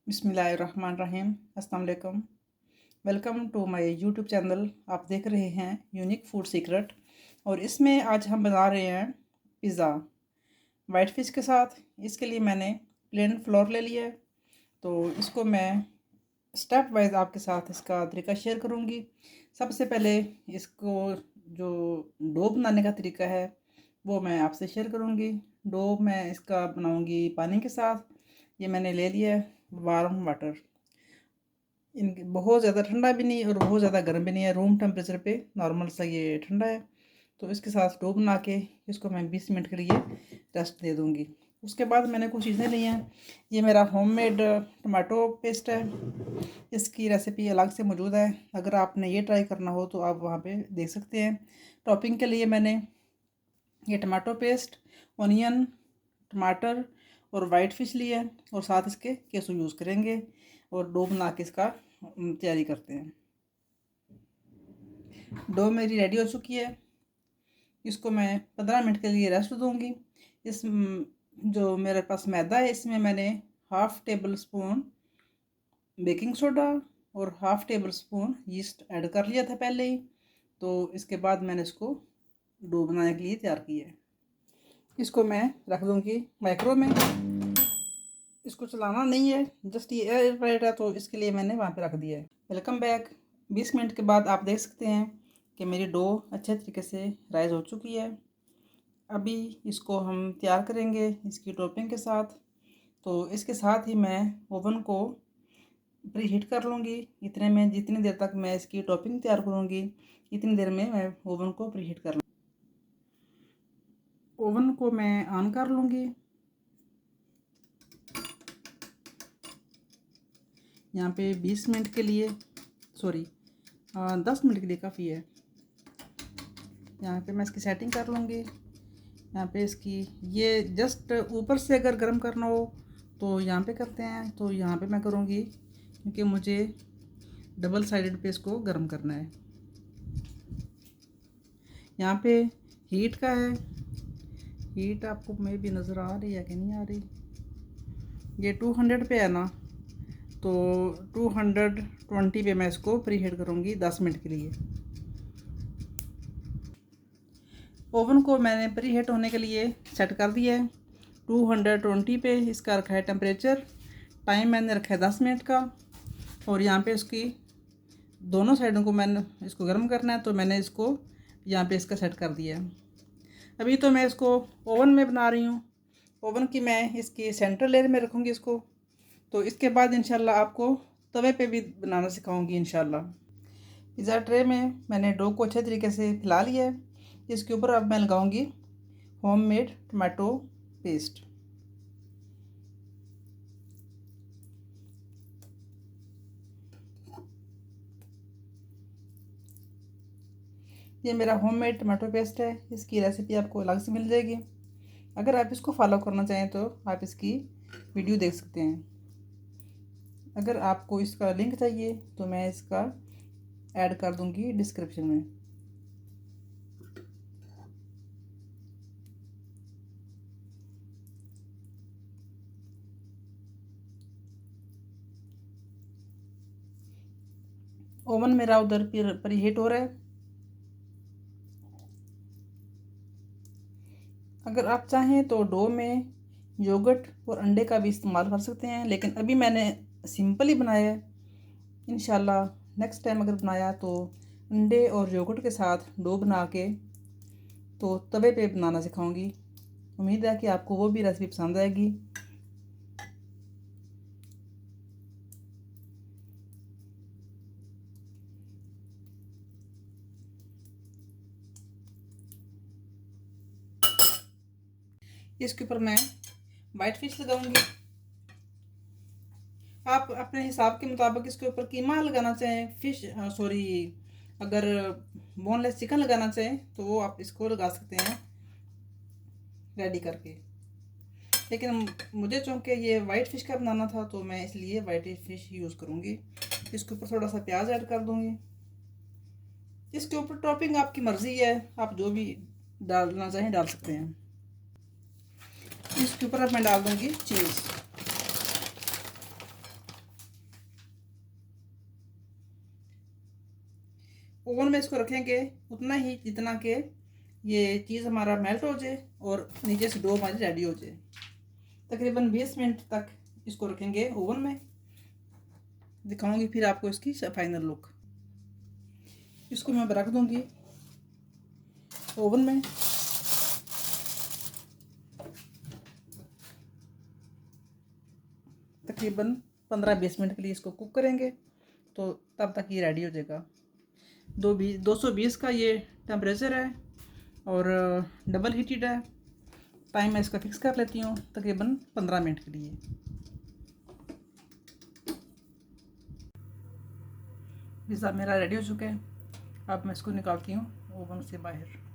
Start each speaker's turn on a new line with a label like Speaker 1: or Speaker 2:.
Speaker 1: बिस्मिल्लाहिर्रहमानिर्रहीम। अस्सलाम वालेकुम। Welcome to my YouTube channel. आप देख रहे हैं यूनिक फूड सीक्रेट और इसमें आज हम बना रहे हैं पिज़्ज़ा वाइट फिश के साथ। इसके लिए मैंने प्लेन फ्लोर ले लिया है, तो इसको मैं स्टेप वाइज आपके साथ इसका तरीका शेयर करूँगी। सबसे पहले इसको जो डो बनाने का तरीका है वो मैं आपसे शेयर करूँगी। डो मैं इसका बनाऊँगी पानी के साथ। ये मैंने ले लिया है वार्म वाटर। इनके बहुत ज़्यादा ठंडा भी नहीं और बहुत ज़्यादा गर्म भी नहीं है, रूम टेम्परेचर पे नॉर्मल सा ये ठंडा है। तो इसके साथ डो बना के इसको मैं 20 मिनट के लिए रेस्ट दे दूँगी। उसके बाद मैंने कुछ चीज़ें ली हैं। ये मेरा होममेड टमाटो पेस्ट है, इसकी रेसिपी अलग से मौजूद है। अगर आपने ये ट्राई करना हो तो आप वहाँ पे देख सकते हैं। टॉपिंग के लिए मैंने ये टमाटो पेस्ट, ऑनियन, टमाटर और वाइट फिश लिया है और साथ इसके केसू यूज़ करेंगे और डो बना के इसका तैयारी करते हैं। डो मेरी रेडी हो चुकी है। इसको मैं 15 मिनट के लिए रेस्ट दूंगी। इस जो मेरे पास मैदा है इसमें मैंने half tablespoon baking soda और half tablespoon yeast add कर लिया था पहले ही। तो इसके बाद मैंने इसको डो बनाने के लिए तैयार किया है। इसको मैं रख दूंगी माइक्रो में। इसको चलाना नहीं है, जस्ट ये एयर टाइट है तो इसके लिए मैंने वहाँ पे रख दिया है। Welcome back. 20 मिनट के बाद आप देख सकते हैं कि मेरी डो अच्छे तरीके से राइज हो चुकी है। अभी इसको हम तैयार करेंगे इसकी टॉपिंग के साथ। तो इसके साथ ही मैं ओवन को प्री हीट कर लूँगी। इतने में जितनी देर तक मैं इसकी टॉपिंग तैयार करूँगी इतनी देर में मैं ओवन को प्री हीट कर लूँगी। ओवन को मैं ऑन कर लूँगी। यहाँ पे 20 मिनट के लिए 10 मिनट के लिए काफ़ी है। यहाँ पे मैं इसकी सेटिंग कर लूँगी। यहाँ पे इसकी ये जस्ट ऊपर से अगर गर्म करना हो तो यहाँ पे करते हैं, तो यहाँ पे मैं करूँगी क्योंकि मुझे डबल साइडेड पे इसको गर्म करना है। यहाँ पे हीट का है, हीट आपको मे भी नज़र आ रही है कि नहीं आ रही। ये 200 पे है ना, तो 220 पे मैं इसको प्री हीट करूँगी 10 मिनट के लिए। ओवन को मैंने प्री हीट होने के लिए सेट कर दिया है। 220 पे इसका रखा है टेम्परेचर। टाइम मैंने रखा है 10 मिनट का। और यहाँ पे इसकी दोनों साइडों को मैंने इसको गर्म करना है, तो मैंने इसको यहाँ पे इसका सेट कर दिया है। अभी तो मैं इसको ओवन में बना रही हूँ। ओवन की मैं इसकी सेंटर लेयर में रखूँगी इसको। तो इसके बाद इंशाल्लाह आपको तवे पे भी बनाना सिखाऊंगी इंशाल्लाह। पिज़्ज़ा ट्रे में मैंने डो को अच्छे तरीके से फैला लिया है। इसके ऊपर अब मैं लगाऊंगी होममेड टमाटो पेस्ट। ये मेरा होममेड टमाटो पेस्ट है। इसकी रेसिपी आपको अलग से मिल जाएगी। अगर आप इसको फॉलो करना चाहें तो आप इसकी वीडियो देख सकते हैं। अगर आपको इसका लिंक चाहिए तो मैं इसका ऐड कर दूंगी डिस्क्रिप्शन में। ओवन मेरा उधर प्री हीट हो रहा है। अगर आप चाहें तो डो में योगर्ट और अंडे का भी इस्तेमाल कर सकते हैं, लेकिन अभी मैंने सिंपल ही बनाया है। इंशाल्लाह नेक्स्ट टाइम अगर बनाया तो अंडे और योगर्ट के साथ डो बना के तो तवे पे बनाना सिखाऊंगी। उम्मीद है कि आपको वो भी रेसिपी पसंद आएगी। इसके ऊपर मैं वाइट फिश लगाऊंगी। आप अपने हिसाब के मुताबिक इसके ऊपर कीमा लगाना चाहें, फिश अगर बोनलेस चिकन लगाना चाहें तो वो आप इसको लगा सकते हैं रेडी करके। लेकिन मुझे चूँकि ये वाइट फ़िश का बनाना था तो मैं इसलिए वाइट फ़िश यूज़ करूँगी। इसके ऊपर थोड़ा सा प्याज ऐड कर दूँगी। इसके ऊपर टॉपिंग आपकी मर्ज़ी है, आप जो भी डालना चाहें डाल सकते हैं। इसके ऊपर अब मैं डाल दूँगी चीज़। ओवन में इसको रखेंगे उतना ही जितना कि ये चीज़ हमारा मेल्ट हो जाए और नीचे से डो हमारी रेडी हो जाए। तकरीबन 20 मिनट तक इसको रखेंगे ओवन में। दिखाऊंगी फिर आपको इसकी फाइनल लुक। इसको मैं रख दूंगी ओवन में। तकरीबन 15-20 मिनट के लिए इसको कुक करेंगे, तो तब तक ये रेडी हो जाएगा। 220 का ये टेम्परेचर है और डबल हीटेड है। टाइम मैं इसका फिक्स कर लेती हूँ तकरीबन 15 मिनट के लिए। पिज़्ज़ा मेरा रेडी हो चुका है। अब मैं इसको निकालती हूँ ओवन से बाहर।